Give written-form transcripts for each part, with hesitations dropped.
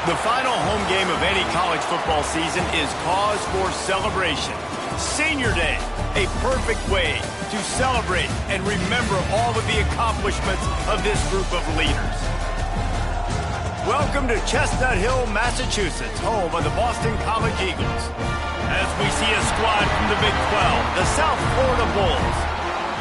The final home game of any college football season is cause for celebration. Senior Day, a perfect way to celebrate and remember all of the accomplishments of this group of leaders. Welcome to Chestnut Hill, Massachusetts, home of the Boston College Eagles. As we see a squad from the Big 12, the South Florida Bulls,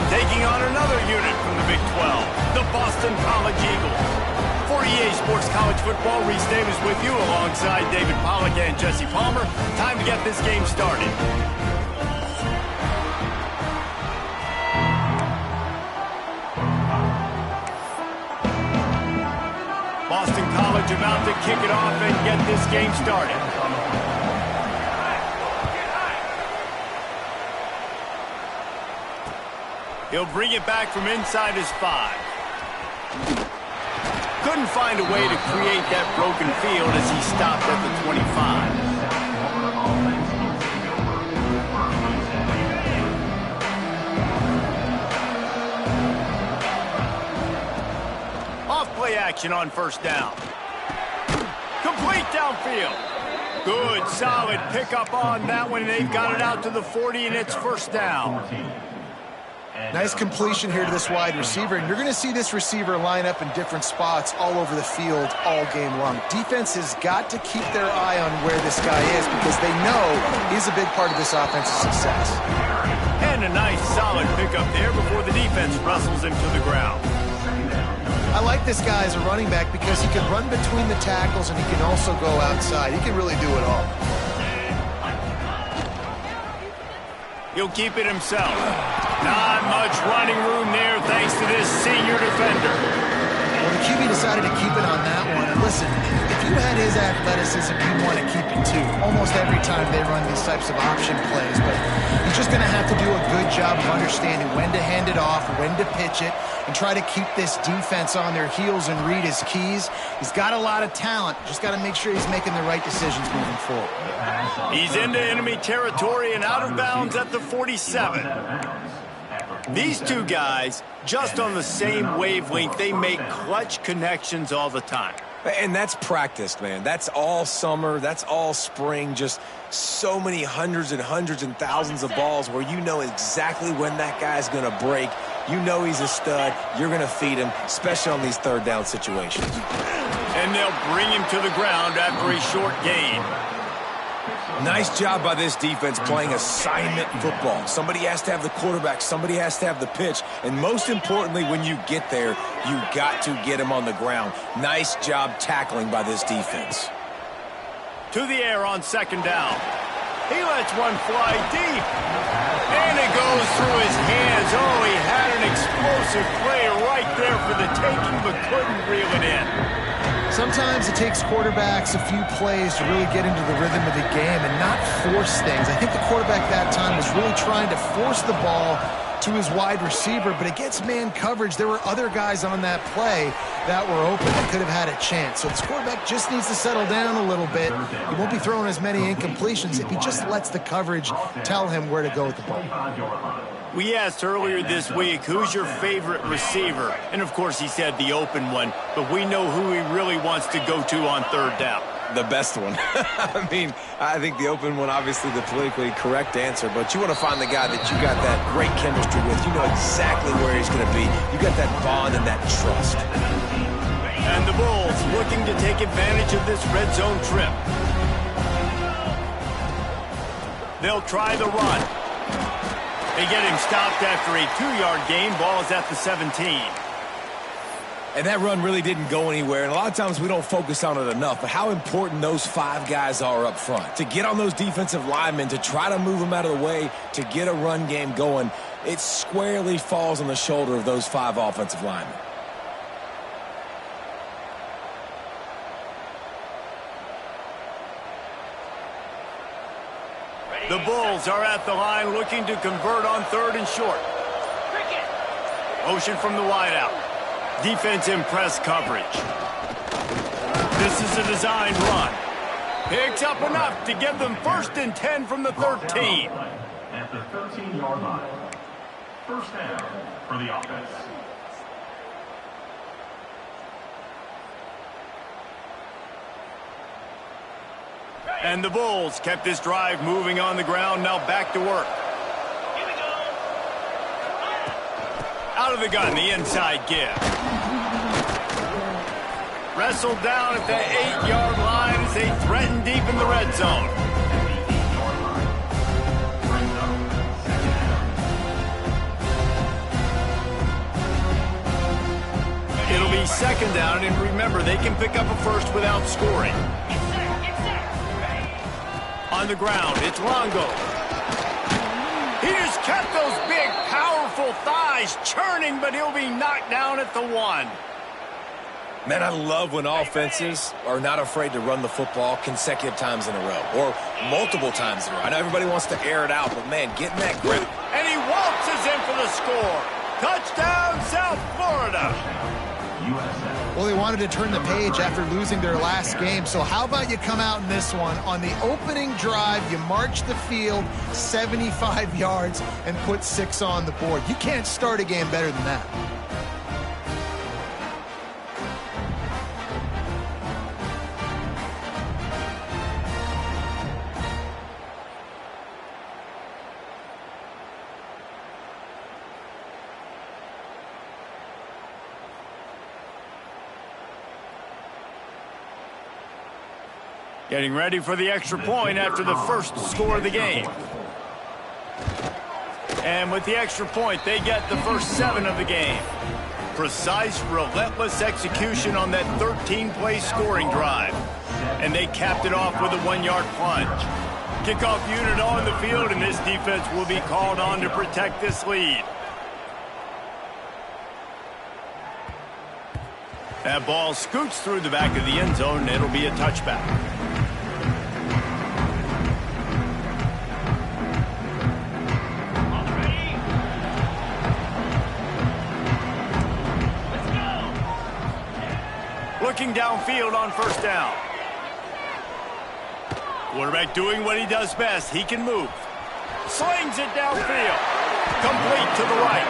taking on another unit from the Big 12, the Boston College Eagles. For EA Sports College Football, Reese Davis with you alongside David Pollack and Jesse Palmer. Time to get this game started. Boston College about to kick it off and get this game started. He'll bring it back from inside his 5. Couldn't find a way to create that broken field as he stopped at the 25. Off-play action on first down. Complete downfield. Good, solid pickup on that one, and they've got it out to the 40, and it's first down. Nice completion here to this wide receiver, and you're going to see this receiver line up in different spots all over the field all game long. Defense has got to keep their eye on where this guy is because they know he's a big part of this offense's success. And a nice solid pickup there before the defense wrestles him to the ground. I like this guy as a running back because he can run between the tackles and he can also go outside. He can really do it all. He'll keep it himself. Not much running room there thanks to this senior defender. Well, the QB decided to keep it on that one. And listen, if you had his athleticism, you want to keep it too. Almost every time they run these types of option plays. But he's just going to have to do a good job of understanding when to hand it off, when to pitch it, and try to keep this defense on their heels and read his keys. He's got a lot of talent. Just got to make sure he's making the right decisions moving forward. He's into enemy territory and out of bounds at the 47. These two guys, just on the same wavelength, they make clutch connections all the time. And that's practice, man. That's all summer. That's all spring. Just so many hundreds and thousands of balls where you know exactly when that guy's going to break. You know he's a stud. You're going to feed him, especially on these third down situations. And they'll bring him to the ground after a short gain. Nice job by this defense playing assignment football. Somebody has to have the quarterback. Somebody has to have the pitch. And most importantly, when you get there, you got to get him on the ground. Nice job tackling by this defense. To the air on second down. He lets one fly deep. And it goes through his hands. Oh, he had an explosive play right there for the taking, but couldn't reel it in. Sometimes it takes quarterbacks a few plays to really get into the rhythm of the game and not force things. I think the quarterback that time was really trying to force the ball to his wide receiver, but against man coverage, there were other guys on that play that were open that could have had a chance. So this quarterback just needs to settle down a little bit. He won't be throwing as many incompletions if he just lets the coverage tell him where to go with the ball. We asked earlier this week, who's your favorite receiver? And, of course, he said the open one, but we know who he really wants to go to on third down. The best one. I mean, I think the open one, obviously the politically correct answer, but you want to find the guy that you got that great chemistry with. You know exactly where he's going to be. You got that bond and that trust. And the Bulls looking to take advantage of this red zone trip. They'll try the run. They get him stopped after a 2-yard gain. Ball is at the 17. And that run really didn't go anywhere. And a lot of times we don't focus on it enough. But how important those 5 guys are up front. To get on those defensive linemen, to try to move them out of the way, to get a run game going, it squarely falls on the shoulder of those 5 offensive linemen. The Bulls are at the line looking to convert on third and short. Motion from the wideout. Defense in press coverage. This is a designed run. Picks up enough to give them 1st and 10 from the 13. At the 13-yard line. First down for the offense. And the Bulls kept this drive moving on the ground. Now back to work. Out of the gun, the inside give. Wrestled down at the 8-yard line as they threaten deep in the red zone. It'll be second down, and remember, they can pick up a first without scoring. On the ground, it's Longo. He just kept those big, powerful thighs churning, but he'll be knocked down at the 1. Man, I love when offenses are not afraid to run the football consecutive times in a row or multiple times in a row. I know everybody wants to air it out, but, man, getting that grip. And he waltzes in for the score. Touchdown, South Florida. USF. Well, they wanted to turn the page after losing their last game, so how about you come out in this one? On the opening drive, you march the field 75 yards and put 6 on the board. You can't start a game better than that. Getting ready for the extra point after the first score of the game. And with the extra point, they get the first 7 of the game. Precise, relentless execution on that 13-play scoring drive. And they capped it off with a 1-yard plunge. Kickoff unit on the field, and this defense will be called on to protect this lead. That ball scoots through the back of the end zone, and it'll be a touchback. Looking downfield on first down. Quarterback doing what he does best. He can move. Slings it downfield. Complete to the right.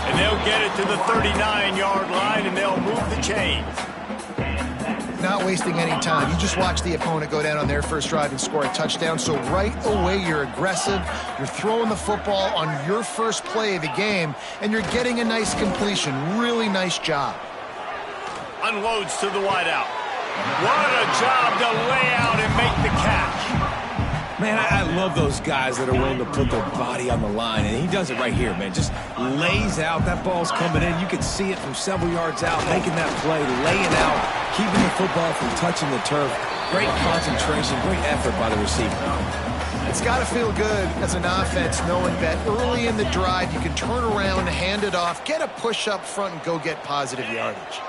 And they'll get it to the 39-yard line, and they'll move the chains. Not wasting any time. You just watch the opponent go down on their first drive and score a touchdown. So right away, you're aggressive. You're throwing the football on your first play of the game, and you're getting a nice completion. Really nice job. Unloads to the wideout. What a job to lay out and make the catch. Man, I love those guys that are willing to put their body on the line, and he does it right here, man. Just lays out. That ball's coming in. You can see it from several yards out, making that play, laying out, keeping the football from touching the turf. Great concentration, great effort by the receiver. It's got to feel good as an offense knowing that early in the drive you can turn around, hand it off, get a push up front, and go get positive yardage.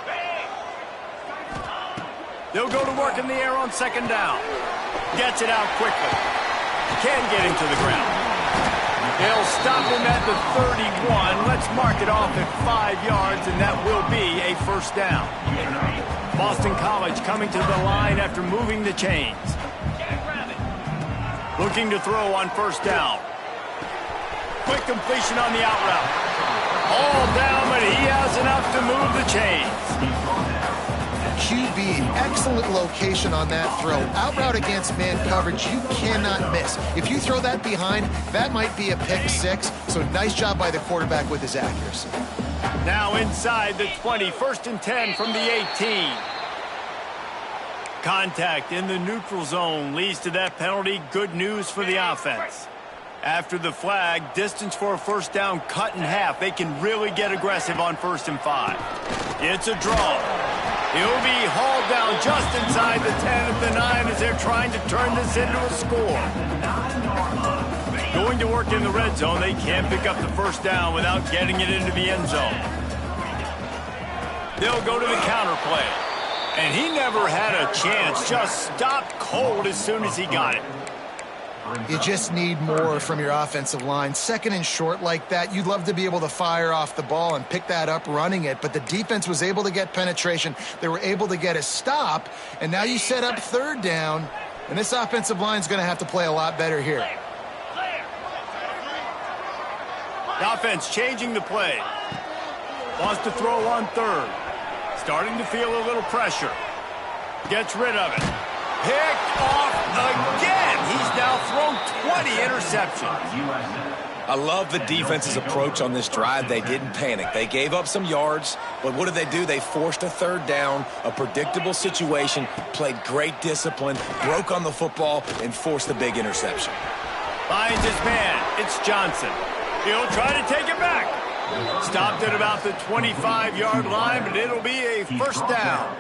They'll go to work in the air on second down. Gets it out quickly. Can get him to the ground. They'll stop him at the 31. Let's mark it off at 5 yards, and that will be a first down. Boston College coming to the line after moving the chains. Looking to throw on first down. Quick completion on the out route. All down, but he has enough to move the chains. QB, excellent location on that throw. Out route against man coverage, you cannot miss. If you throw that behind, that might be a pick 6. So nice job by the quarterback with his accuracy. Now inside the 20, 1st and 10 from the 18. Contact in the neutral zone leads to that penalty. Good news for the offense. After the flag, distance for a first down cut in half. They can really get aggressive on 1st and 5. It's a draw. He'll be hauled down just inside the 10 at the 9 as they're trying to turn this into a score. Going to work in the red zone, they can't pick up the first down without getting it into the end zone. They'll go to the counter play. And he never had a chance, just stopped cold as soon as he got it. You just need more from your offensive line. Second and short like that, you'd love to be able to fire off the ball and pick that up running it, but the defense was able to get penetration. They were able to get a stop, and now you set up third down, and this offensive line is going to have to play a lot better here. The offense changing the play. Wants to throw on third. Starting to feel a little pressure. Gets rid of it. Picked off again. He's now thrown 20 interceptions. I love the defense's approach on this drive. They didn't panic. They gave up some yards, but what did they do? They forced a third down, a predictable situation, played great discipline, broke on the football, and forced the big interception. Finds his man. It's Johnson. He'll try to take it back. Stopped at about the 25-yard line, but it'll be a first down.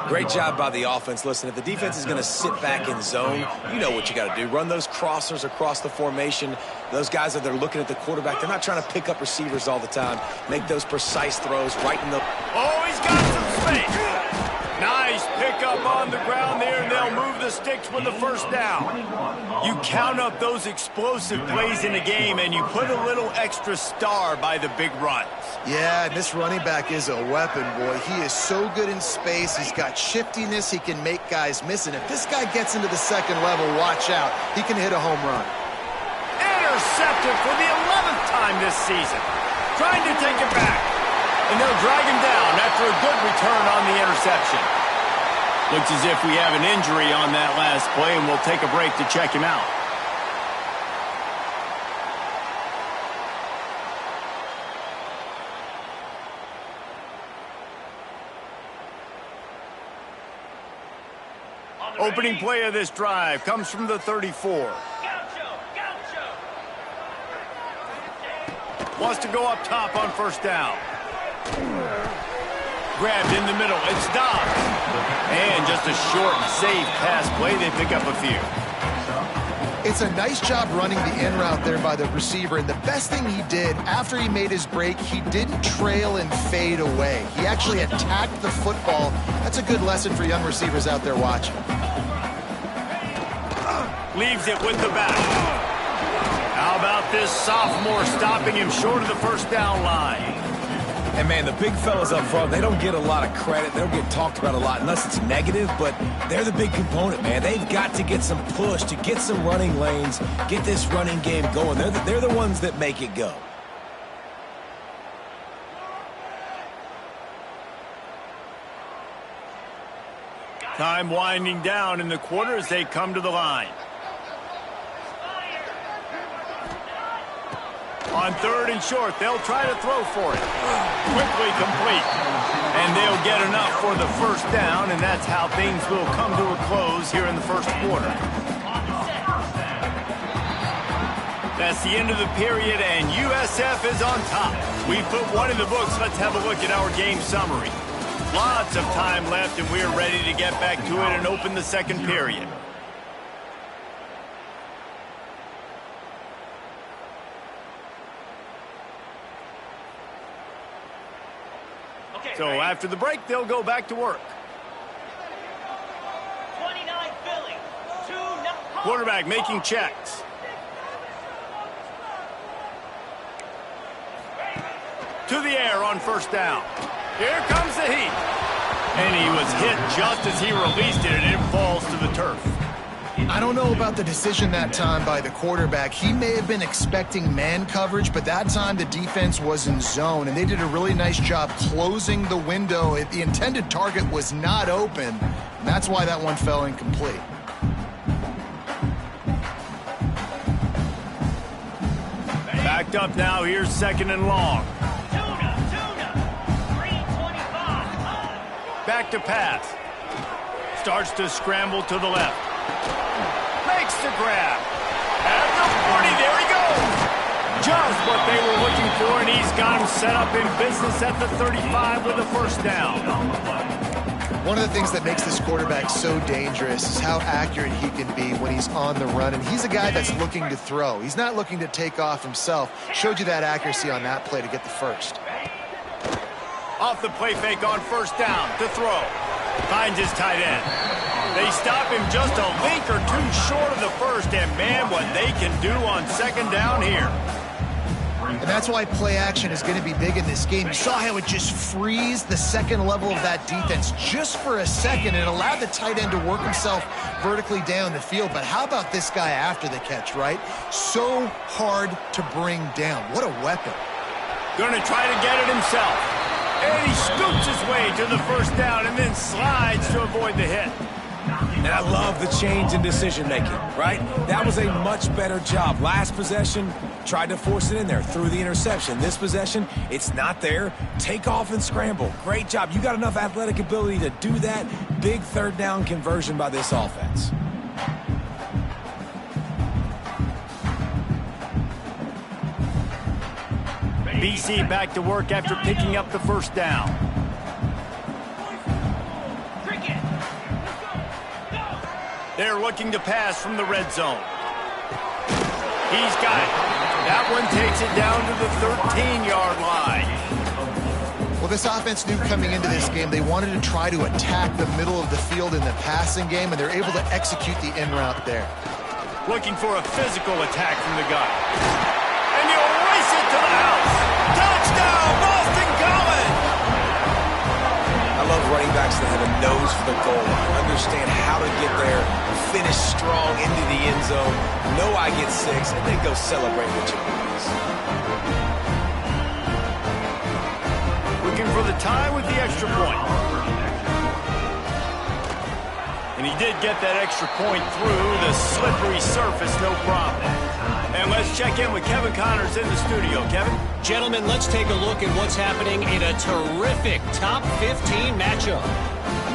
Great job by the offense. Listen, if the defense is going to sit back in zone, you know what you got to do. Run those crossers across the formation. Those guys that they're looking at the quarterback, they're not trying to pick up receivers all the time. Make those precise throws right in the... Oh, he's got some space. Nice pickup on the ground there, and they'll move the sticks with the first down. You count up those explosive plays in the game, and you put a little extra star by the big runs. Yeah, this running back is a weapon, boy. He is so good in space. He's got shiftiness. He can make guys miss. And if this guy gets into the second level, watch out. He can hit a home run. Intercepted for the 11th time this season. Trying to take it back. And they'll drag him down after a good return on the interception. Looks as if we have an injury on that last play, and we'll take a break to check him out. Opening play of this drive comes from the 34. Wants to go up top on first down. Grabbed in the middle. It's Dobbs. And just a short and safe pass play. They pick up a few. It's a nice job running the in route there by the receiver. And the best thing he did after he made his break, he didn't trail and fade away. He actually attacked the football. That's a good lesson for young receivers out there watching. Leaves it with the back. How about this sophomore stopping him short of the first down line? And, man, the big fellas up front, they don't get a lot of credit. They don't get talked about a lot unless it's negative, but they're the big component, man. They've got to get some push, to get some running lanes, get this running game going. They're the ones that make it go. Time winding down in the quarter as they come to the line. On third and short, they'll try to throw for it. Quickly complete. And they'll get enough for the first down, and that's how things will come to a close here in the first quarter. That's the end of the period, and USF is on top. We put one in the books. Let's have a look at our game summary. Lots of time left, and we're ready to get back to it and open the second period. So after the break, they'll go back to work. 29 Philly. Quarterback making checks. To the air on first down. Here comes the heat. And he was hit just as he released it, and it falls to the turf. I don't know about the decision that time by the quarterback. He may have been expecting man coverage, but that time the defense was in zone, and they did a really nice job closing the window. The intended target was not open, and that's why that one fell incomplete. Backed up now. Here's second and long. Back to pass. Starts to scramble to the left. Makes the grab. At the 40, there he goes. Just what they were looking for, and he's got him set up in business at the 35 with a first down. One of the things that makes this quarterback so dangerous is how accurate he can be when he's on the run, and he's a guy that's looking to throw. He's not looking to take off himself. Showed you that accuracy on that play to get the first. Off the play fake on first down to throw. Finds his tight end. They stop him just a link or two short of the first, and man, what they can do on second down here. And that's why play action is going to be big in this game. You saw how it just frees the second level of that defense just for a second and allowed the tight end to work himself vertically down the field. But how about this guy after the catch, right? So hard to bring down. What a weapon. Going to try to get it himself. And he scoops his way to the first down and then slides to avoid the hit. And I love the change in decision-making, right? That was a much better job. Last possession, tried to force it in there, threw the interception. This possession, it's not there. Take off and scramble. Great job. You got enough athletic ability to do that. Big third down conversion by this offense. BC back to work after picking up the first down. They're looking to pass from the red zone. He's got it. That one takes it down to the 13-yard line. Well, this offense knew coming into this game they wanted to try to attack the middle of the field in the passing game, and they're able to execute the in route there. Looking for a physical attack from the gun. And he'll race it to the house. Touchdown, Boston College! I love running backs that have a nose for the goal line, understand how to get there, finish strong into the end zone, know I get 6, and then go celebrate with your boys. Looking for the tie with the extra point. And he did get that extra point through the slippery surface, no problem. And let's check in with Kevin Connors in the studio. Kevin? Gentlemen, let's take a look at what's happening in a terrific top 15 matchup.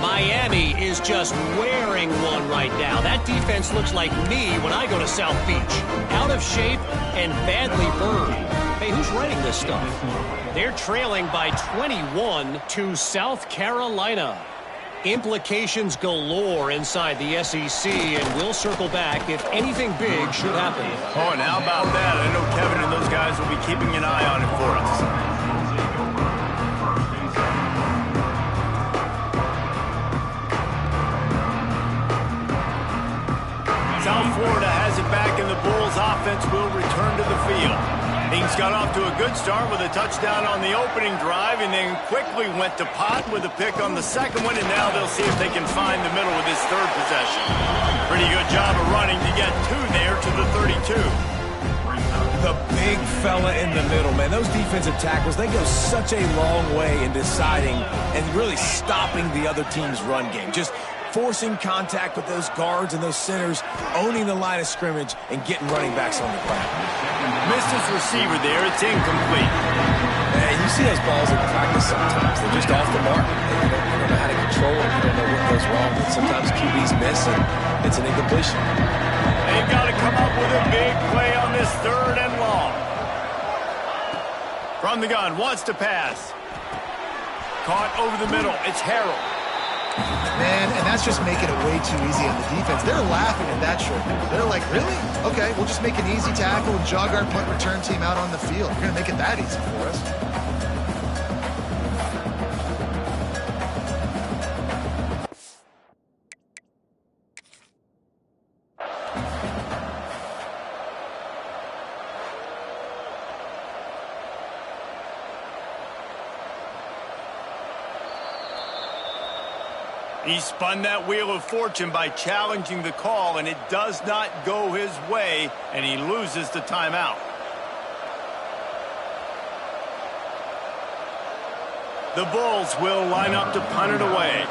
Miami is just wearing one right now. That defense looks like me when I go to South Beach. Out of shape and badly burned. Hey, who's writing this stuff? They're trailing by 21 to South Carolina. Implications galore inside the SEC, and we'll circle back if anything big should happen. Oh, and how about that? I know Kevin and those guys will be keeping an eye on it for us. South Florida has it back, and the Bulls offense will return to the field. Things got off to a good start with a touchdown on the opening drive, and then quickly went to pot with a pick on the second one, and now they'll see if they can find the middle with this third possession. Pretty good job of running to get 2 there to the 32. The big fella in the middle, man. Those defensive tackles, they go such a long way in deciding and really stopping the other team's run game. Just forcing contact with those guards and those centers, owning the line of scrimmage, and getting running backs on the ground. Missed his receiver there. It's incomplete. Man, you see those balls in practice sometimes. They're just off the mark. You don't know how to control it. You don't know what goes wrong. But sometimes QBs miss, and it's an incompletion. They've got to come up with a big play on this third and long. From the gun, wants to pass. Caught over the middle. It's Harrell. Man, and that's just making it way too easy on the defense. They're laughing at that short. They're like, really? Okay, we'll just make an easy tackle and jog our punt return team out on the field. We're going to make it that easy for us. He spun that wheel of fortune by challenging the call, and it does not go his way, and he loses the timeout. The Bulls will line up to punt it away.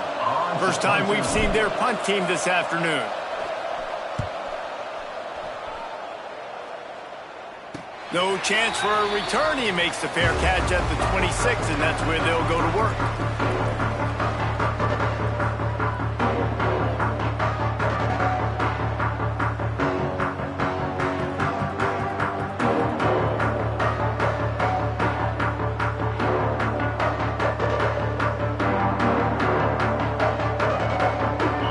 First time we've seen their punt team this afternoon. No chance for a return. He makes the fair catch at the 26, and that's where they'll go to work.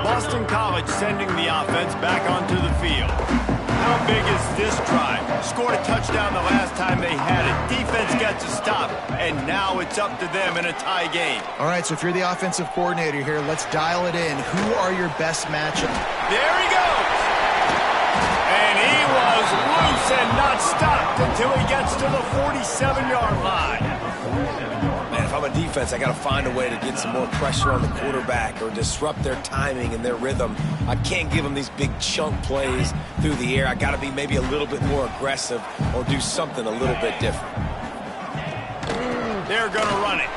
Boston College sending the offense back onto the field. How big is this drive? Scored a touchdown the last time they had it. Defense gets a stop, and now it's up to them in a tie game. All right, so if you're the offensive coordinator here, let's dial it in. Who are your best matchup? There he goes! And he was loose and not stopped until he gets to the 47-yard line. Man, if I'm a defense, I got to find a way to get some more pressure on the quarterback or disrupt their timing and their rhythm. I can't give them these big chunk plays through the air. I got to be maybe a little bit more aggressive or do something a little bit different. They're going to run it.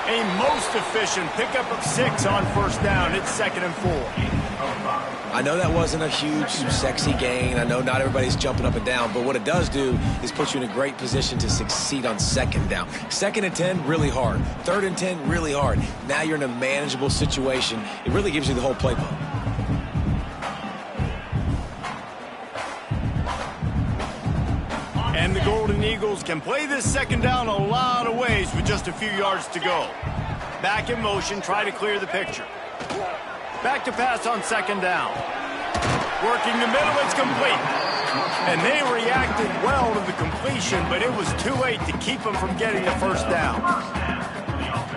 A most efficient pickup of 6 on first down. It's 2nd and 4. I know that wasn't a huge, sexy gain. I know not everybody's jumping up and down, but what it does do is put you in a great position to succeed on 2nd down. 2nd and 10, really hard. 3rd and 10, really hard. Now you're in a manageable situation. It really gives you the whole playbook. And the Golden Eagles can play this 2nd down a lot of ways with just a few yards to go. Back in motion, try to clear the picture. Back to pass on 2nd down. Working the middle, it's complete. And they reacted well to the completion, but it was too late to keep them from getting the first down.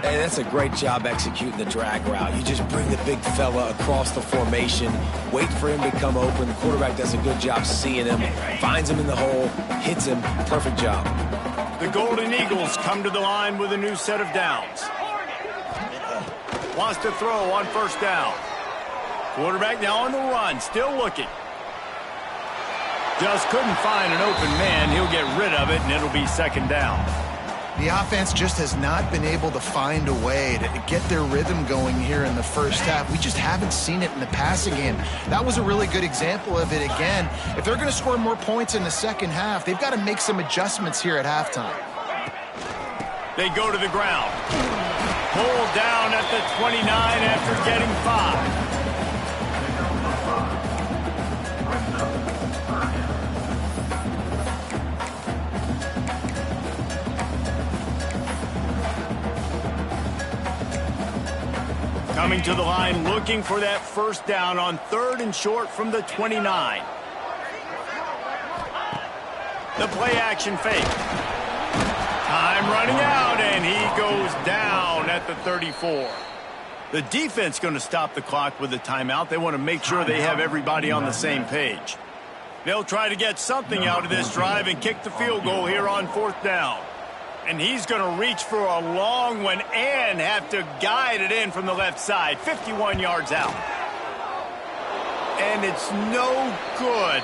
Hey, that's a great job executing the drag route. You just bring the big fella across the formation, wait for him to come open. The quarterback does a good job seeing him, finds him in the hole, hits him. Perfect job. The Golden Eagles come to the line with a new set of downs. Wants to throw on first down. Quarterback now on the run, still looking. Just couldn't find an open man. He'll get rid of it, and it'll be 2nd down. The offense just has not been able to find a way to get their rhythm going here in the first half. We just haven't seen it in the passing game. That was a really good example of it again. If they're going to score more points in the second half, they've got to make some adjustments here at halftime. They go to the ground. Pulled down at the 29 after getting 5. Coming to the line, looking for that first down on 3rd and short from the 29. The play action fake. Time running out, and he goes down at the 34. The defense going to stop the clock with a timeout. They want to make sure they have everybody on the same page. They'll try to get something out of this drive and kick the field goal here on 4th down. And he's going to reach for a long one and have to guide it in from the left side. 51 yards out. And it's no good.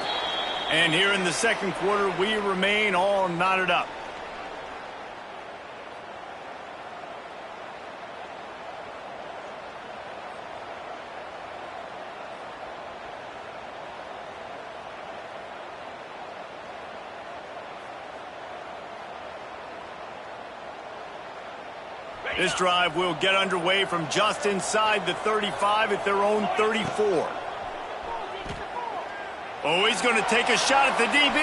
And here in the 2nd quarter, we remain all knotted up. This drive will get underway from just inside the 35 at their own 34. Oh, he's going to take a shot at the DB.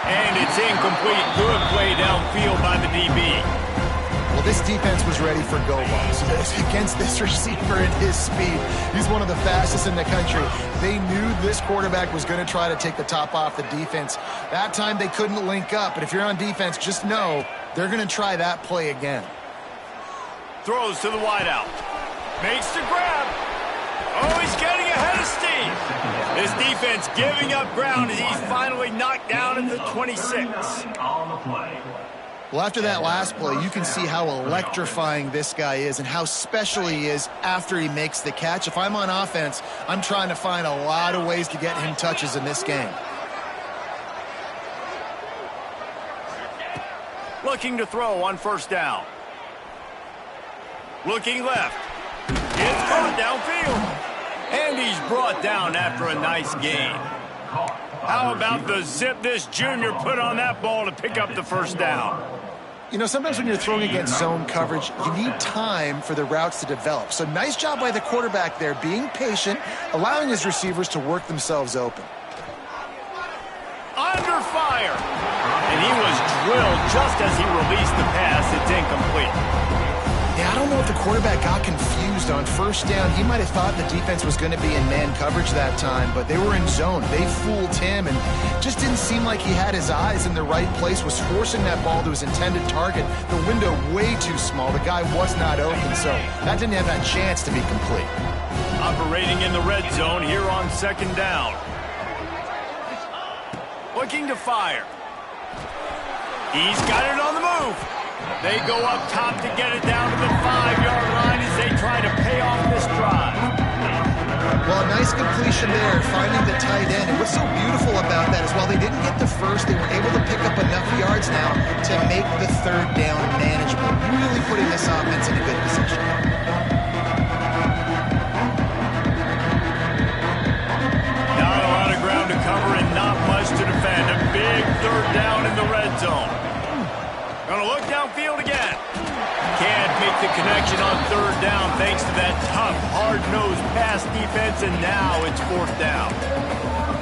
And it's incomplete. Good play downfield by the DB. Well, this defense was ready for go-balls against this receiver at his speed. He's one of the fastest in the country. They knew this quarterback was going to try to take the top off the defense. That time they couldn't link up, but if you're on defense, just know they're going to try that play again. Throws to the wideout. Makes the grab. Oh, he's getting ahead of steam. This defense giving up ground as he's finally knocked down at the 26. Well, after that last play, you can see how electrifying this guy is and how special he is after he makes the catch. If I'm on offense, I'm trying to find a lot of ways to get him touches in this game. Looking to throw on first down. Looking left. It's caught downfield. And he's brought down after a nice gain. How about the zip this junior put on that ball to pick up the first down? You know, sometimes when you're throwing against zone coverage, you need time for the routes to develop. So nice job by the quarterback there, being patient, allowing his receivers to work themselves open. Under fire. And he was drilled just as he released the pass. It's incomplete. Yeah, I don't know if the quarterback got confused on first down. He might have thought the defense was going to be in man coverage that time, but they were in zone. They fooled him, and just didn't seem like he had his eyes in the right place, was forcing that ball to his intended target. The window way too small. The guy was not open, so that didn't have that chance to be complete. Operating in the red zone here on 2nd down. Looking to fire. He's got it on the move. They go up top to get it down to the 5-yard line as they try to pay off this drive. Well, nice completion there, finding the tight end. And what's so beautiful about that is while they didn't get the first, they were able to pick up enough yards now to make the 3rd down manageable. Really putting this offense Good connection on third down thanks to that tough, hard-nosed pass defense, and now it's fourth down.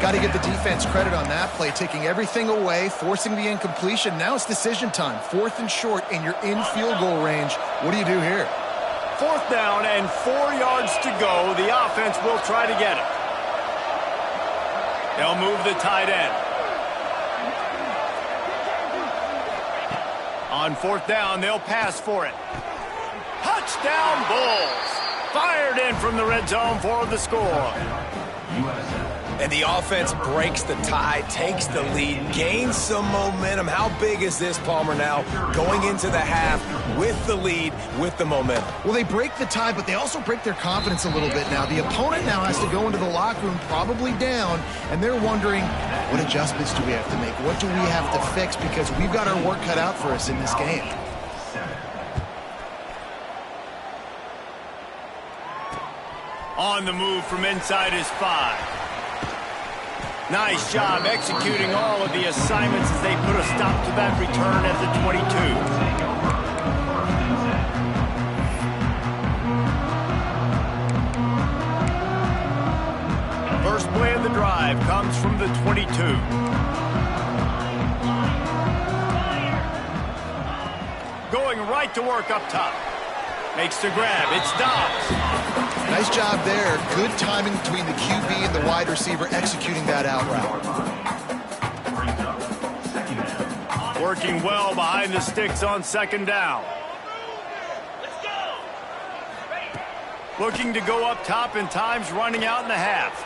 Got to give the defense credit on that play, taking everything away, forcing the incompletion. Now it's decision time. 4th and short, and you're in field goal range. What do you do here? Fourth down and 4 yards to go. The offense will try to get it. They'll move the tight end. On fourth down, they'll pass for it. Touchdown, Bulls. Fired in from the red zone for the score. And the offense breaks the tie, takes the lead, gains some momentum. How big is this, Palmer, now going into the half with the lead, with the momentum? Well, they break the tie, but they also break their confidence a little bit now. The opponent now has to go into the locker room probably down, and they're wondering, what adjustments do we have to make? What do we have to fix? Because we've got our work cut out for us in this game. On the move from inside is 5. Nice job executing all of the assignments as they put a stop to that return at the 22. First play of the drive comes from the 22. Going right to work up top. Makes the grab. It's Dobbs. Nice job there. Good timing between the QB and the wide receiver executing that out route. Working well behind the sticks on second down. Looking to go up top, and time's running out in the half.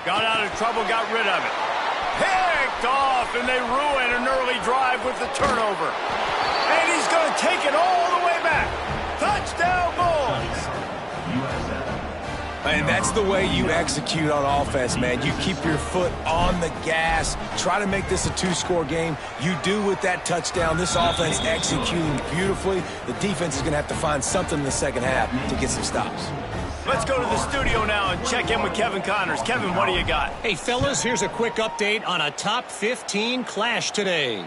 Got out of trouble, got rid of it. Picked off, and they ruin an early drive with the turnover. And he's going to take it all the way back. Touchdown, Bulls! And that's the way you execute on offense, man. You keep your foot on the gas. Try to make this a 2-score game. You do with that touchdown. This offense executing beautifully. The defense is going to have to find something in the second half to get some stops. Let's go to the studio now and check in with Kevin Connors. Kevin, what do you got? Hey, fellas, here's a quick update on a top 15 clash today.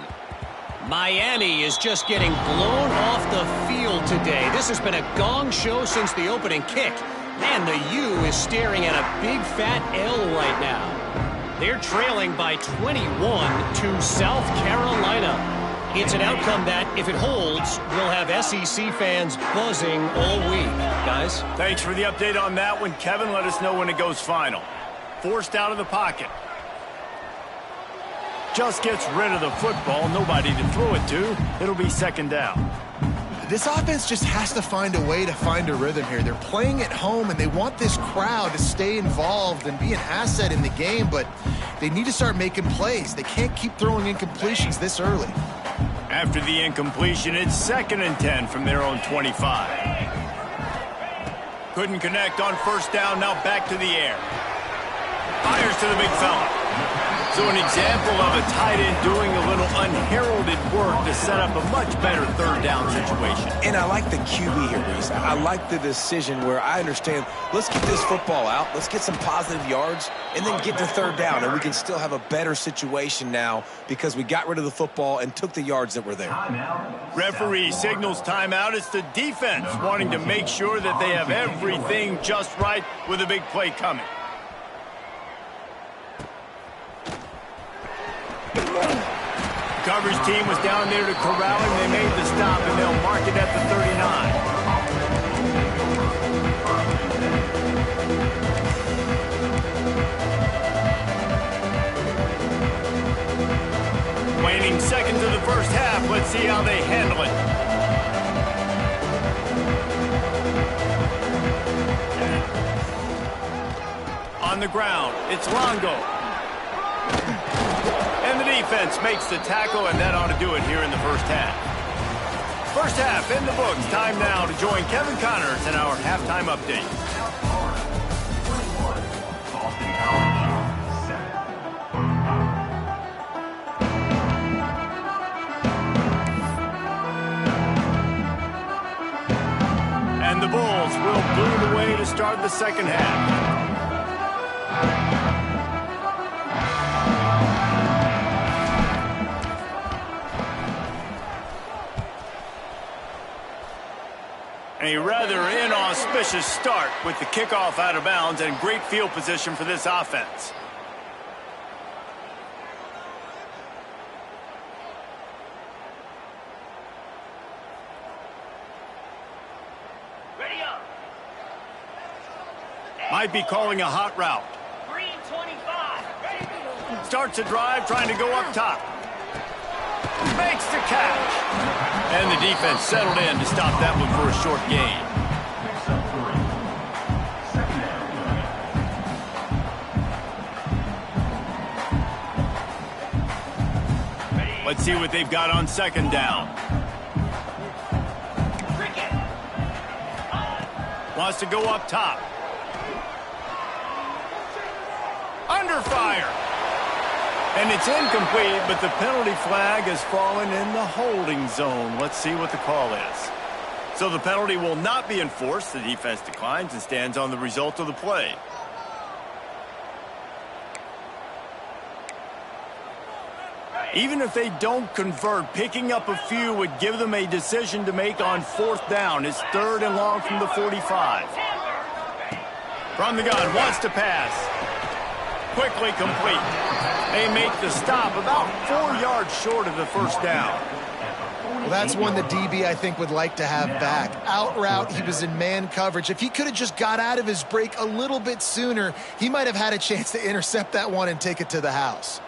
Miami is just getting blown off the field today. This has been a gong show since the opening kick. And the U is staring at a big fat L right now. They're trailing by 21 to South Carolina. It's an outcome that, if it holds, will have SEC fans buzzing all week. Guys? Thanks for the update on that one, Kevin. Let us know when it goes final. Forced out of the pocket. Just gets rid of the football. Nobody to throw it to. It'll be second down. This offense just has to find a way to find a rhythm here. They're playing at home, and they want this crowd to stay involved and be an asset in the game, but they need to start making plays. They can't keep throwing incompletions this early. After the incompletion, it's 2nd and 10 from their own 25. Couldn't connect on first down, now back to the air. Fires to the big fella. So an example of a tight end doing a little unheralded work to set up a much better third down situation. And I like the QB here, Reese. I like the decision where I understand, let's get this football out, let's get some positive yards, and then get to third down, and we can still have a better situation now because we got rid of the football and took the yards that were there. Referee signals timeout. It's the defense wanting to make sure that they have everything just right with a big play coming. Coverage team was down there to corral him. They made the stop, and they'll mark it at the 39. Waning seconds of the first half. Let's see how they handle it. On the ground, it's Longo. And the defense makes the tackle, and that ought to do it here in the first half. First half in the books. Time now to join Kevin Connors in our halftime update. Boston College, 7. And the Bulls will boot away to start the second half. A rather inauspicious start with the kickoff out of bounds and great field position for this offense. Might be calling a hot route. Green 25. Starts a drive trying to go up top. Makes the catch. And the defense settled in to stop that one for a short gain. Let's see what they've got on second down. Wants to go up top. Under fire. And it's incomplete, but the penalty flag has fallen in the holding zone. Let's see what the call is. So the penalty will not be enforced. The defense declines and stands on the result of the play. Even if they don't convert, picking up a few would give them a decision to make on fourth down. It's 3rd and long from the 45. From the gun, wants to pass. Quickly complete. They make the stop about 4 yards short of the first down. Well, that's one the DB, I think, would like to have back. Out route, he was in man coverage. If he could have just got out of his break a little bit sooner, he might have had a chance to intercept that one and take it to the house.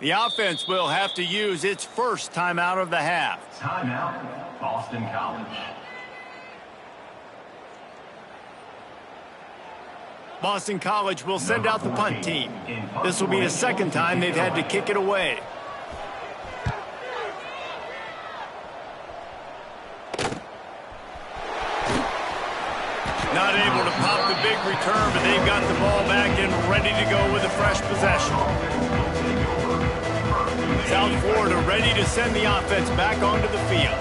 The offense will have to use its first timeout of the half. Timeout, Boston College. Boston College will send out the punt team. This will be the second time they've had to kick it away. Not able to pop the big return, but they've got the ball back and ready to go with a fresh possession. South Florida ready to send the offense back onto the field.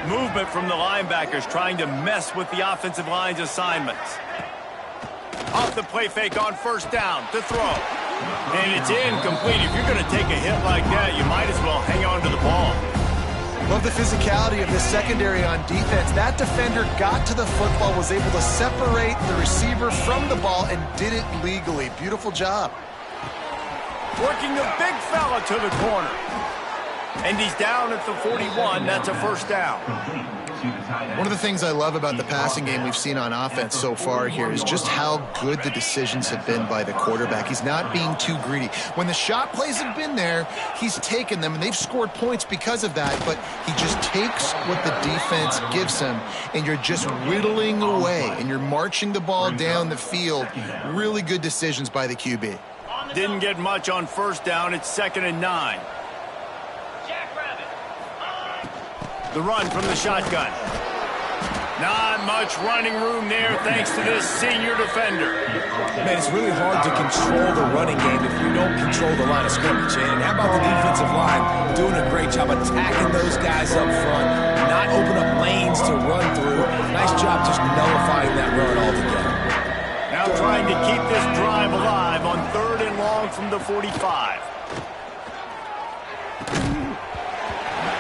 Movement from the linebackers trying to mess with the offensive line's assignments. Off the play fake on first down to throw. And it's incomplete. If you're going to take a hit like that, you might as well hang on to the ball. Love the physicality of this secondary on defense. That defender got to the football, was able to separate the receiver from the ball, and did it legally. Beautiful job. Working the big fella to the corner. And he's down at the 41. That's a first down. One of the things I love about the passing game we've seen on offense so far here is just how good the decisions have been by the quarterback. He's not being too greedy. When the shot plays have been there, he's taken them, and they've scored points because of that, but he just takes what the defense gives him, and you're just whittling away, and you're marching the ball down the field. Really good decisions by the QB. Didn't get much on first down. It's 2nd and 9. The run from the shotgun. Not much running room there thanks to this senior defender. Man, it's really hard to control the running game if you don't control the line of scrimmage. And how about the defensive line doing a great job attacking those guys up front, not open up lanes to run through. Nice job just nullifying that run altogether. Now trying to keep this drive alive on 3rd and long from the 45.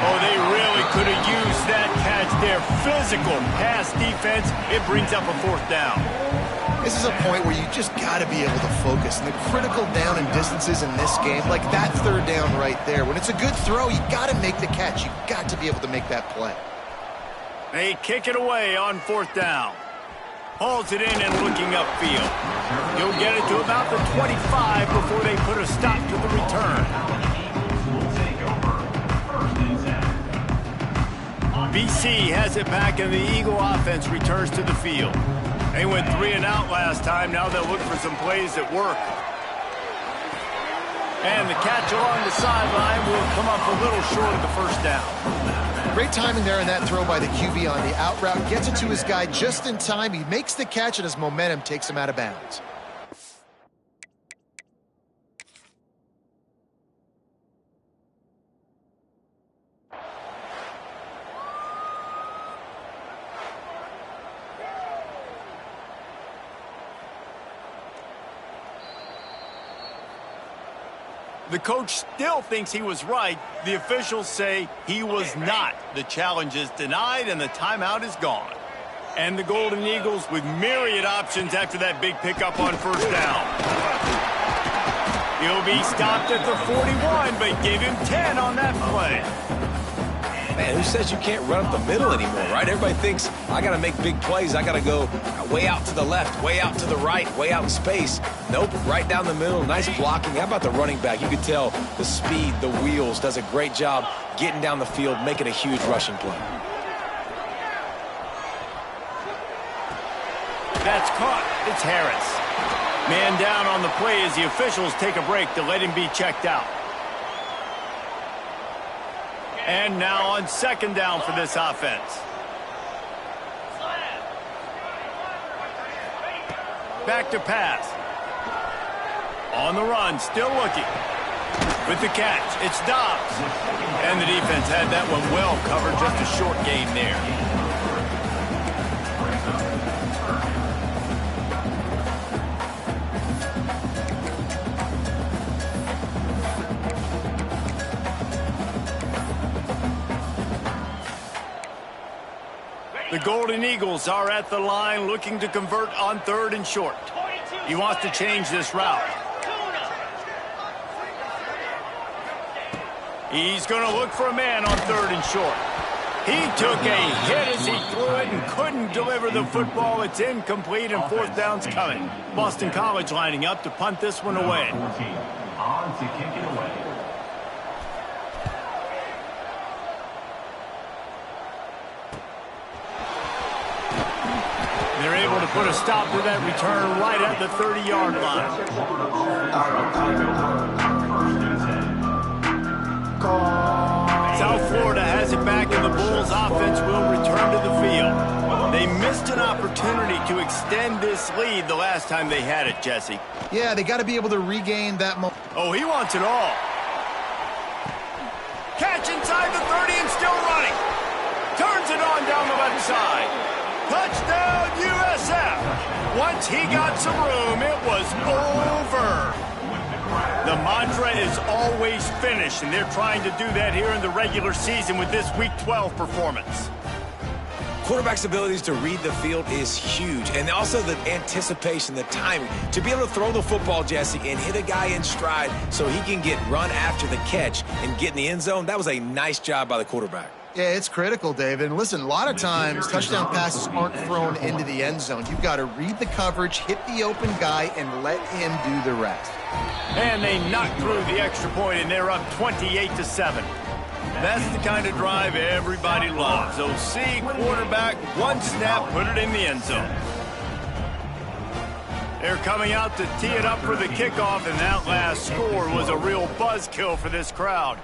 Oh, they really could have used that catch there. Physical pass defense. It brings up a 4th down. This is a point where you just got to be able to focus. And the critical down and distances in this game, like that 3rd down right there, when it's a good throw, you got to make the catch. You got to be able to make that play. They kick it away on 4th down. Hauls it in and looking upfield. He'll get it to about the 25 before they put a stop to the return. BC has it back, and the Eagle offense returns to the field. They went 3 and out last time. Now they'll look for some plays that work. And the catch along the sideline will come up a little short of the first down. Great timing there in that throw by the QB on the out route. Gets it to his guy just in time. He makes the catch, and his momentum takes him out of bounds. The coach still thinks he was right. The officials say he was not. The challenge is denied, and the timeout is gone. And the Golden Eagles with myriad options after that big pickup on first down. He'll be stopped at the 41, but give him 10 on that play. Man, who says you can't run up the middle anymore, right? Everybody thinks, I got to make big plays. I got to go way out to the left, way out to the right, way out in space. Nope, right down the middle. Nice blocking. How about the running back? You could tell the speed, the wheels, does a great job getting down the field, making a huge rushing play. That's caught. It's Harris. Man down on the play as the officials take a break to let him be checked out. And now on 2nd down for this offense. Back to pass. On the run, still looking. With the catch, it's Dobbs. And the defense had that one well covered, just a short gain there. The Golden Eagles are at the line looking to convert on 3rd and short. He wants to change this route. He's going to look for a man on 3rd and short. He took a hit as he threw it and couldn't deliver the football. It's incomplete and fourth down's coming. Boston College lining up to punt this one away. 14. On to kick it away. They're able to put a stop to that return right at the 30-yard line. South Florida has it back, and the Bulls offense will return to the field. They missed an opportunity to extend this lead the last time they had it, Jesse. Yeah, they got to be able to regain that moment. Oh, he wants it all. Catch inside the 30 and still running. Turns it on down the left side. Touchdown, USF. Once he got some room, it was over. The mantra is always finish, and they're trying to do that here in the regular season with this Week 12 performance. Quarterback's abilities to read the field is huge, and also the anticipation, the timing. To be able to throw the football, Jesse, and hit a guy in stride so he can get run after the catch and get in the end zone, that was a nice job by the quarterback. Yeah, it's critical, David. And listen, a lot of times touchdown passes aren't thrown into the end zone. You've got to read the coverage, hit the open guy, and let him do the rest. And they knocked through the extra point, and they're up 28-7. That's the kind of drive everybody loves. OC, quarterback, one snap, put it in the end zone. They're coming out to tee it up for the kickoff, and that last score was a real buzzkill for this crowd.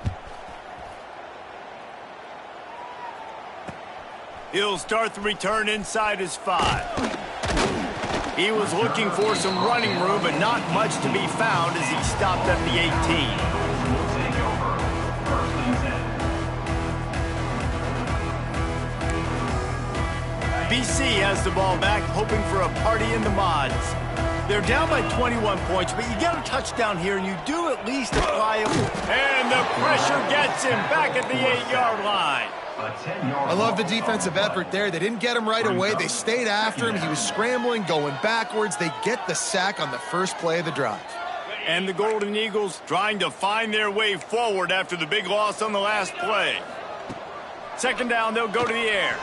He'll start the return inside his 5. He was looking for some running room, but not much to be found as he stopped at the 18. BC has the ball back, hoping for a party in the mods. They're down by 21 points, but you get a touchdown here, and you do at least apply it. And the pressure gets him back at the 8-yard line. I love the defensive effort there. They didn't get him right away. They stayed after him. He was scrambling, going backwards. They get the sack on the first play of the drive. And the Golden Eagles trying to find their way forward after the big loss on the last play. Second down, they'll go to the air.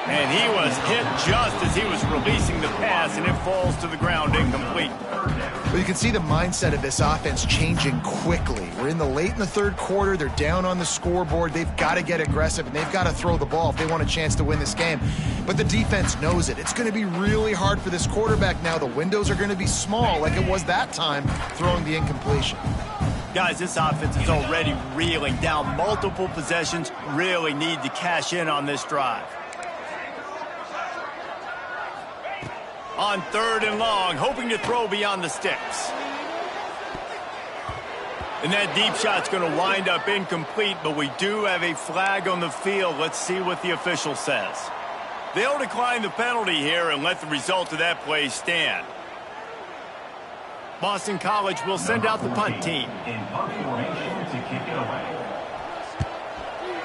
And he was hit just as he was releasing the pass, and it falls to the ground incomplete. Well, you can see the mindset of this offense changing quickly. We're in the third quarter. They're down on the scoreboard. They've got to get aggressive, and they've got to throw the ball if they want a chance to win this game. But the defense knows it. It's going to be really hard for this quarterback now. The windows are going to be small like it was that time throwing the incompletion. Guys, this offense is already reeling down multiple possessions. Really need to cash in on this drive. On 3rd and long, hoping to throw beyond the sticks. And that deep shot's going to wind up incomplete, but we do have a flag on the field. Let's see what the official says. They'll decline the penalty here and let the result of that play stand. Boston College will send out the punt team. In punt formation to kick it away.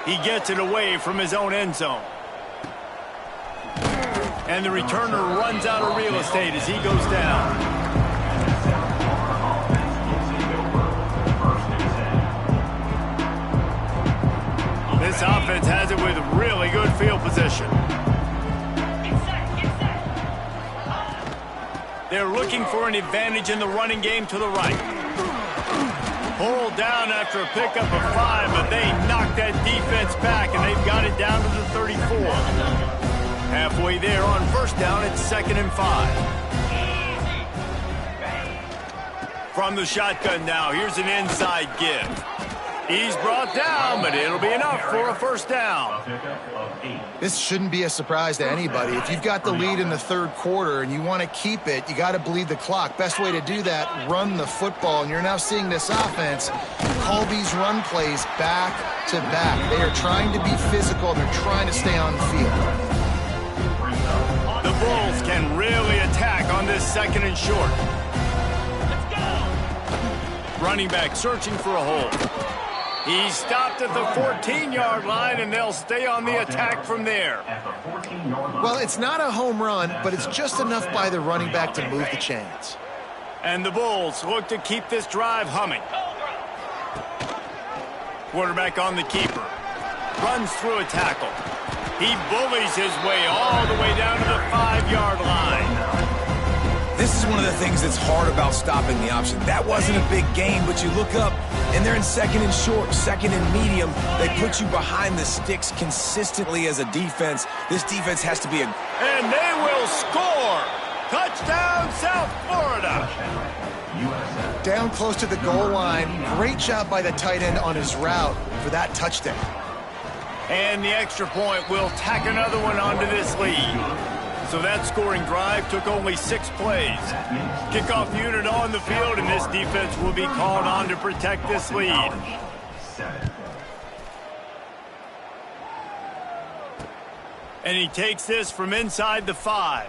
He gets it away from his own end zone. And the returner runs out of real estate as he goes down. This offense has it with really good field position. They're looking for an advantage in the running game to the right. Pulled down after a pickup of 5, but they knocked that defense back, and they've got it down to the 34. Halfway there on first down, it's 2nd and 5. From the shotgun now, here's an inside give. He's brought down, but it'll be enough for a first down. This shouldn't be a surprise to anybody. If you've got the lead in the third quarter and you want to keep it, you got to bleed the clock. Best way to do that, run the football. And you're now seeing this offense call these run plays back to back. They are trying to be physical. They're trying to stay on the field. The Bulls can really attack on this 2nd and short. Let's go. Running back searching for a hole. He stopped at the 14-yard line, and they'll stay on the attack from there. Well, it's not a home run, but it's just enough by the running back to move the chains. And the Bulls look to keep this drive humming. Quarterback on the keeper. runs through a tackle. He bullies his way all the way down to the 5-yard line. This is one of the things that's hard about stopping the option. That wasn't a big gain, but you look up, and they're in second and short, second and medium. They put you behind the sticks consistently as a defense. This defense has to be a... And they will score! Touchdown, South Florida! Down close to the goal line. Great job by the tight end on his route for that touchdown. And the extra point will tack another one onto this lead. So that scoring drive took only 6 plays. Kickoff unit on the field, and this defense will be called on to protect this lead. And he takes this from inside the 5.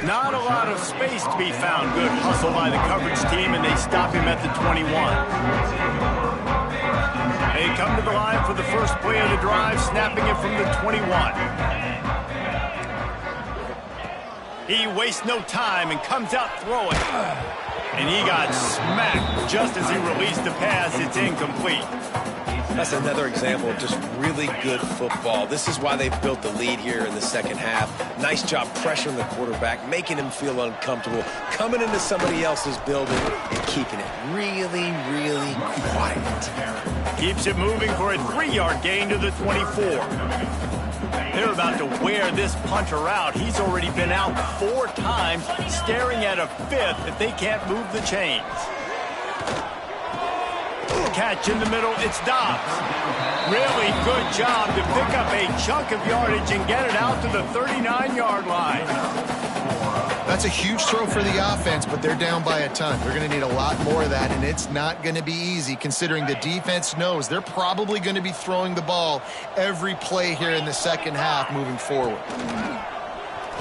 Not a lot of space to be found. Good hustle by the coverage team, and they stop him at the 21. They come to the line for the first play of the drive, snapping it from the 21. He wastes no time and comes out throwing. And he got smacked just as he released the pass. It's incomplete. That's another example of just really good football. This is why they built the lead here in the second half. Nice job pressuring the quarterback, making him feel uncomfortable, coming into somebody else's building and keeping it really, really quiet. Keeps it moving for a 3-yard gain to the 24. They're about to wear this punter out. He's already been out 4 times, staring at a 5th if they can't move the chains. Catch in the middle, it's Dobbs. Really good job to pick up a chunk of yardage and get it out to the 39-yard line. That's a huge throw for the offense, but they're down by a ton. They're going to need a lot more of that, and it's not going to be easy considering the defense knows they're probably going to be throwing the ball every play here in the second half moving forward.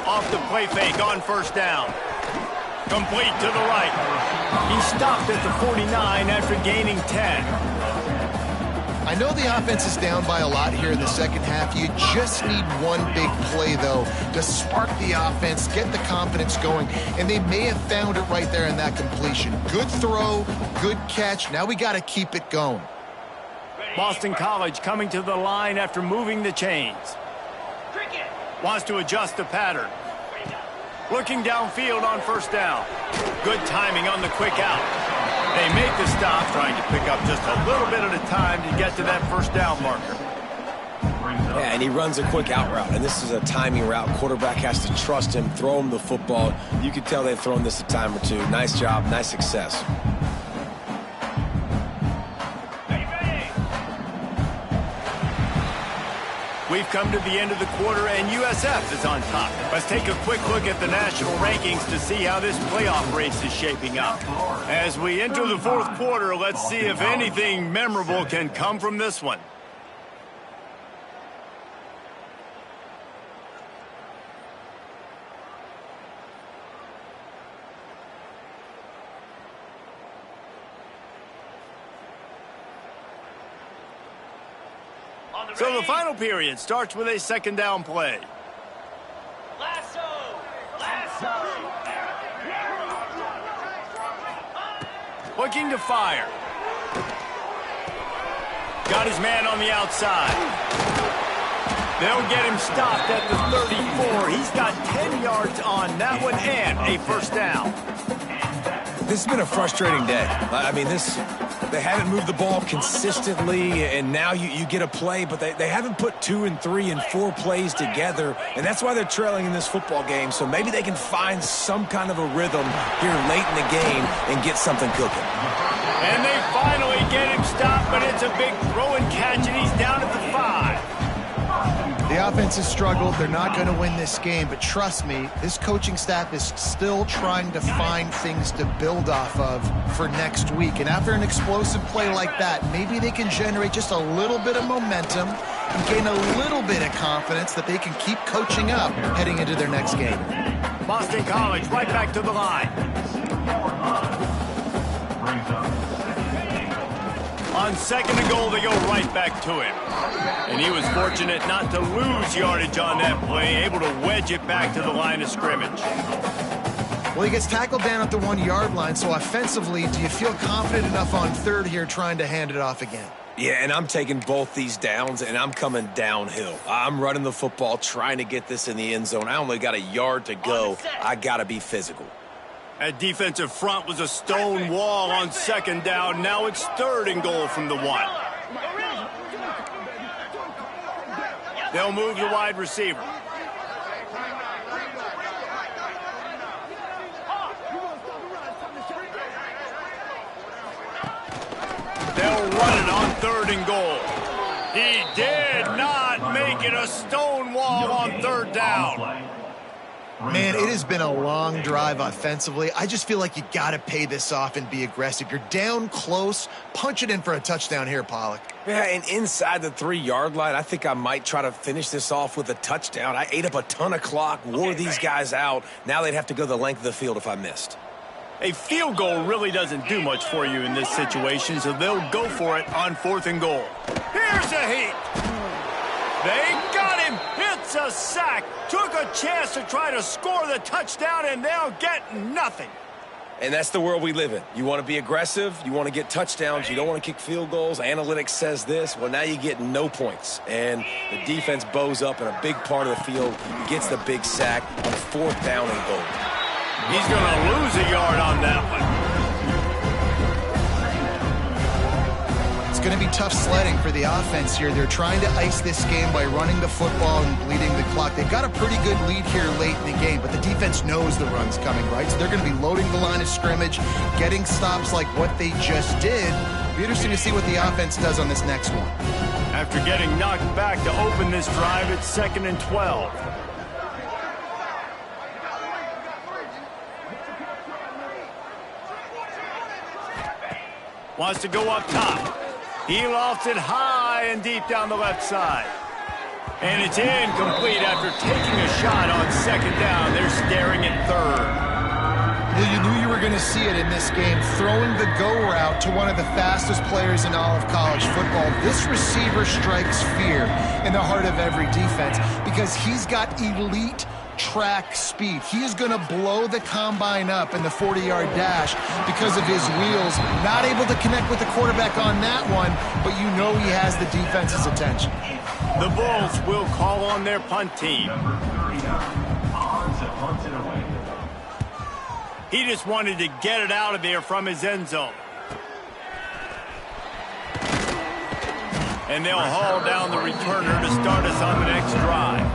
Off the play fake on first down. Complete to the right. He stopped at the 49 after gaining 10. I know the offense is down by a lot here in the second half. You just need one big play, though, to spark the offense, get the confidence going, and they may have found it right there in that completion. Good throw, good catch. Now we got to keep it going. Boston College coming to the line after moving the chains. Wants to adjust the pattern. Looking downfield on first down. Good timing on the quick out. They make the stop, trying to pick up just a little bit at a time to get to that first down marker. Yeah, and he runs a quick out route, and this is a timing route. Quarterback has to trust him, throw him the football. You can tell they've thrown this a time or two. Nice job, nice success. We've come to the end of the quarter, and USF is on top. Let's take a quick look at the national rankings to see how this playoff race is shaping up. As we enter the fourth quarter, let's see if anything memorable can come from this one. So the final period starts with a second down play. Lasso! Lasso! Looking to fire. Got his man on the outside. They'll get him stopped at the 34. He's got 10 yards on that one and a first down. This has been a frustrating day. I mean, they haven't moved the ball consistently, and now you get a play, but they haven't put 2 and 3 and 4 plays together, and that's why they're trailing in this football game. So maybe they can find some kind of a rhythm here late in the game and get something cooking. And they finally get him stopped, but it's a big throw and catch, and he's down at the 5. The offense has struggled. They're not going to win this game, but trust me, this coaching staff is still trying to find things to build off of for next week. And after an explosive play like that, maybe they can generate just a little bit of momentum and gain a little bit of confidence that they can keep coaching up heading into their next game. Boston College right back to the line. On second and goal, they go right back to him. And he was fortunate not to lose yardage on that play, able to wedge it back to the line of scrimmage. Well, he gets tackled down at the 1-yard line, so offensively, do you feel confident enough on third here trying to hand it off again? Yeah, and I'm taking both these downs, and I'm coming downhill. I'm running the football, trying to get this in the end zone. I only got a yard to go. I got to be physical. That defensive front was a stone wall on second down. Now it's 3rd and goal from the 1. They'll move the wide receiver. They'll run it on 3rd and goal. He did not make it a stone wall on 3rd down. Man, it has been a long drive offensively. I just feel like you got to pay this off and be aggressive. You're down close. Punch it in for a touchdown here, Pollock. Yeah, and inside the 3-yard line, I think I might try to finish this off with a touchdown. I ate up a ton of clock, wore these guys out. Now they'd have to go the length of the field if I missed. A field goal really doesn't do much for you in this situation, so they'll go for it on 4th and goal. Here's a heat. They got him. It's a sack. Took a chance to try to score the touchdown, and they'll get nothing. And that's the world we live in. You want to be aggressive. You want to get touchdowns. You don't want to kick field goals. Analytics says this. Well, now you get no points. And the defense bows up in a big part of the field, gets the big sack on 4th down and goal. He's going to lose a yard on that one. It's going to be tough sledding for the offense here. They're trying to ice this game by running the football and bleeding the clock. They've got a pretty good lead here late in the game, but the defense knows the run's coming, right? So they're going to be loading the line of scrimmage, getting stops like what they just did. It'll be interesting to see what the offense does on this next one. After getting knocked back to open this drive, it's 2nd and 12. Wants to go up top. He lofts it high and deep down the left side. And it's incomplete after taking a shot on 2nd down. They're staring at 3rd. Well, you knew you were going to see it in this game. Throwing the go route to one of the fastest players in all of college football. This receiver strikes fear in the heart of every defense because he's got elite track speed. He is going to blow the combine up in the 40-yard dash because of his wheels. Not able to connect with the quarterback on that one, but you know he has the defense's attention. The Bulls will call on their punt team. He just wanted to get it out of there from his end zone. And they'll haul down the returner to start us on the next drive.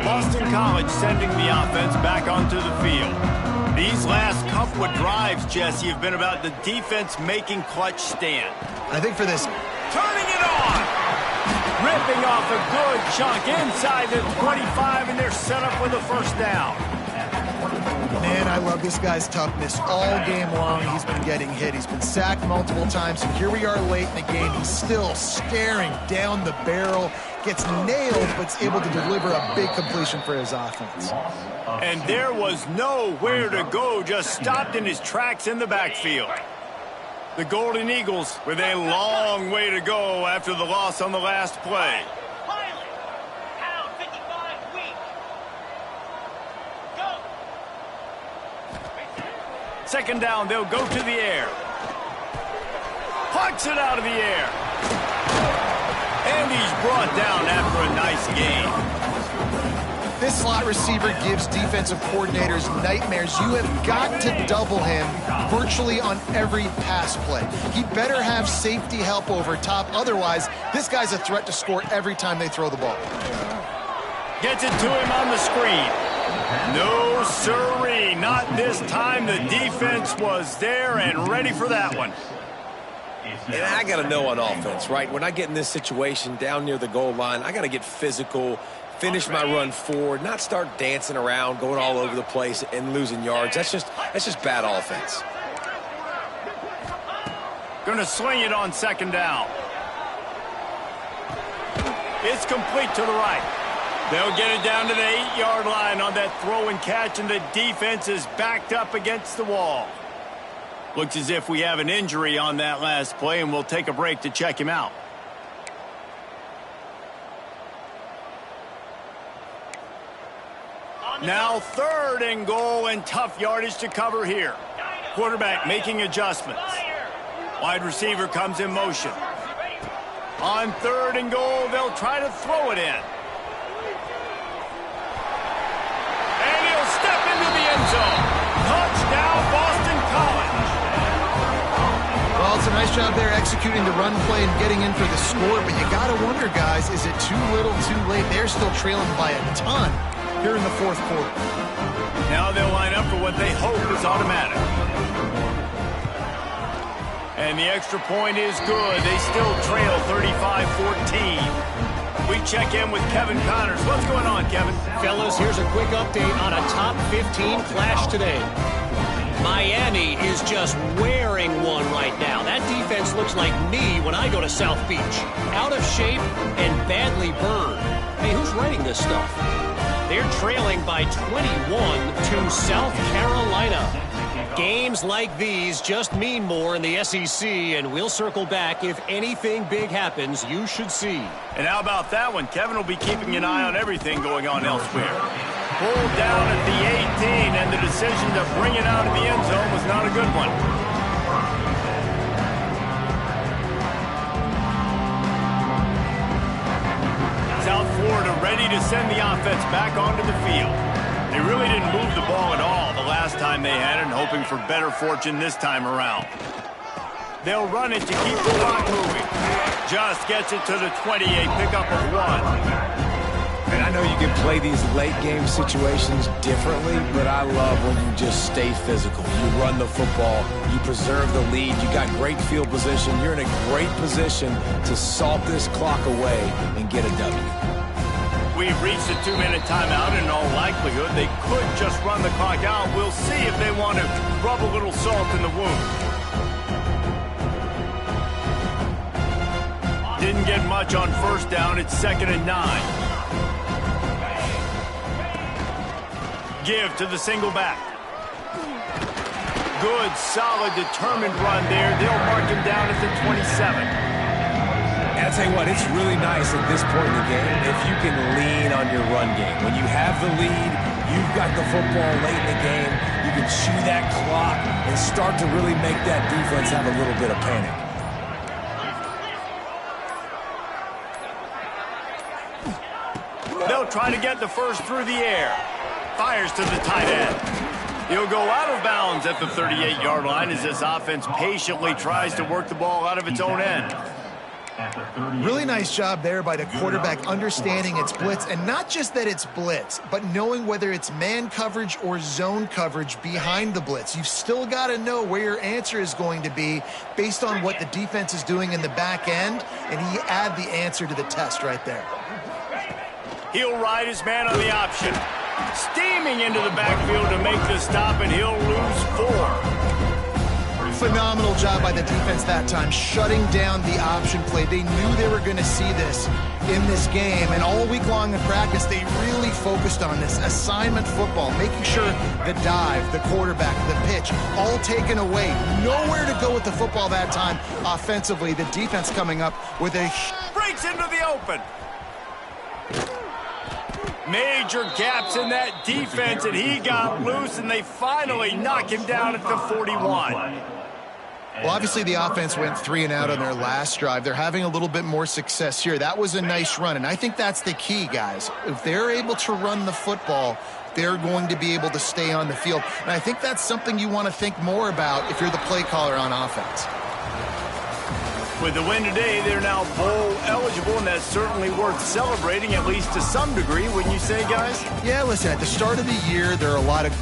Boston College sending the offense back onto the field. These last couple of drives, Jesse, have been about the defense making clutch stand. I think for this, Turning it on! Ripping off a good chunk inside the 25, and they're set up with a 1st down. man, I love this guy's toughness. All game long, he's been getting hit. He's been sacked multiple times, and here we are late in the game. He's still staring down the barrel, gets nailed, but's able to deliver a big completion for his offense. And there was nowhere to go, just stopped in his tracks in the backfield. The Golden Eagles with a long way to go after the loss on the last play. Pilot, pound 55 weak. Go. 2nd down, they'll go to the air. Pucks it out of the air. And he's brought down after a nice game. This slot receiver gives defensive coordinators nightmares. You have got to double him virtually on every pass play. He better have safety help over top. Otherwise, this guy's a threat to score every time they throw the ball. Gets it to him on the screen. No siree, not this time. The defense was there and ready for that one. And I got to know on offense, right? When I get in this situation down near the goal line, I got to get physical, finish my run forward, not start dancing around, going all over the place and losing yards. That's just bad offense. Gonna sling it on 2nd down. It's complete to the right. They'll get it down to the 8-yard line on that throw and catch, and the defense is backed up against the wall. Looks as if we have an injury on that last play, and we'll take a break to check him out. Now 3rd and goal, and tough yardage to cover here. Quarterback making adjustments. Wide receiver comes in motion. On 3rd and goal, they'll try to throw it in. And he'll step into the end zone. Touchdown, Boston College. Well, it's a nice job there executing the run play and getting in for the score, but you got to wonder, guys, is it too little, too late? They're still trailing by a ton here in the 4th quarter. Now they'll line up for what they hope is automatic. And the extra point is good. They still trail 35-14. We check in with Kevin Connors. What's going on, Kevin? Fellas, here's a quick update on a top 15 clash today. Miami is just wearing one right now. That defense looks like me when I go to South Beach. Out of shape and badly burned. Hey, who's writing this stuff? They're trailing by 21 to South Carolina. Games like these just mean more in the SEC, and we'll circle back if anything big happens you should see. And how about that one? Kevin will be keeping an eye on everything going on elsewhere. Pulled down at the 18, and the decision to bring it out of the end zone was not a good one. South Florida ready to send the offense back onto the field. They really didn't move the ball at all the last time they had it, and hoping for better fortune this time around. They'll run it to keep the clock moving. Just gets it to the 28, pickup of 1. And I know you can play these late game situations differently, but I love when you just stay physical. You run the football, you preserve the lead, you got great field position. You're in a great position to salt this clock away and get a W. We've reached a 2-minute timeout. In all likelihood, they could just run the clock out. We'll see if they want to rub a little salt in the wound. Didn't get much on 1st down. It's 2nd and 9. Give to the single back. Good, solid, determined run there. They'll mark him down at the 27. And I'll tell you what, it's really nice at this point in the game if you can lean on your run game. When you have the lead, you've got the football late in the game, you can chew that clock and start to really make that defense have a little bit of panic. They'll try to get the first through the air. Fires to the tight end. He'll go out of bounds at the 38-yard line as this offense patiently tries to work the ball out of its own end. Really nice job there by the quarterback understanding it's blitz, and not just that it's blitz, but knowing whether it's man coverage or zone coverage behind the blitz. You've still got to know where your answer is going to be based on what the defense is doing in the back end, and he add the answer to the test right there. He'll ride his man on the option. Steaming into the backfield to make the stop, and he'll lose 4. Phenomenal job by the defense that time, shutting down the option play. They knew they were going to see this in this game, and all week long in practice, they really focused on this assignment football, making sure the dive, the quarterback, the pitch, all taken away. Nowhere to go with the football that time offensively. The defense coming up with a... breaks into the open. Major gaps in that defense, and he got loose, and they finally knock him down at the 41. Well, obviously the offense went 3 and out on their last drive. They're having a little bit more success here. That was a nice run, and I think that's the key, guys. If they're able to run the football, they're going to be able to stay on the field. And I think that's something you want to think more about if you're the play caller on offense. With the win today, they're now bowl eligible, and that's certainly worth celebrating, at least to some degree, wouldn't you say, guys? Yeah, listen, at the start of the year, there are a lot of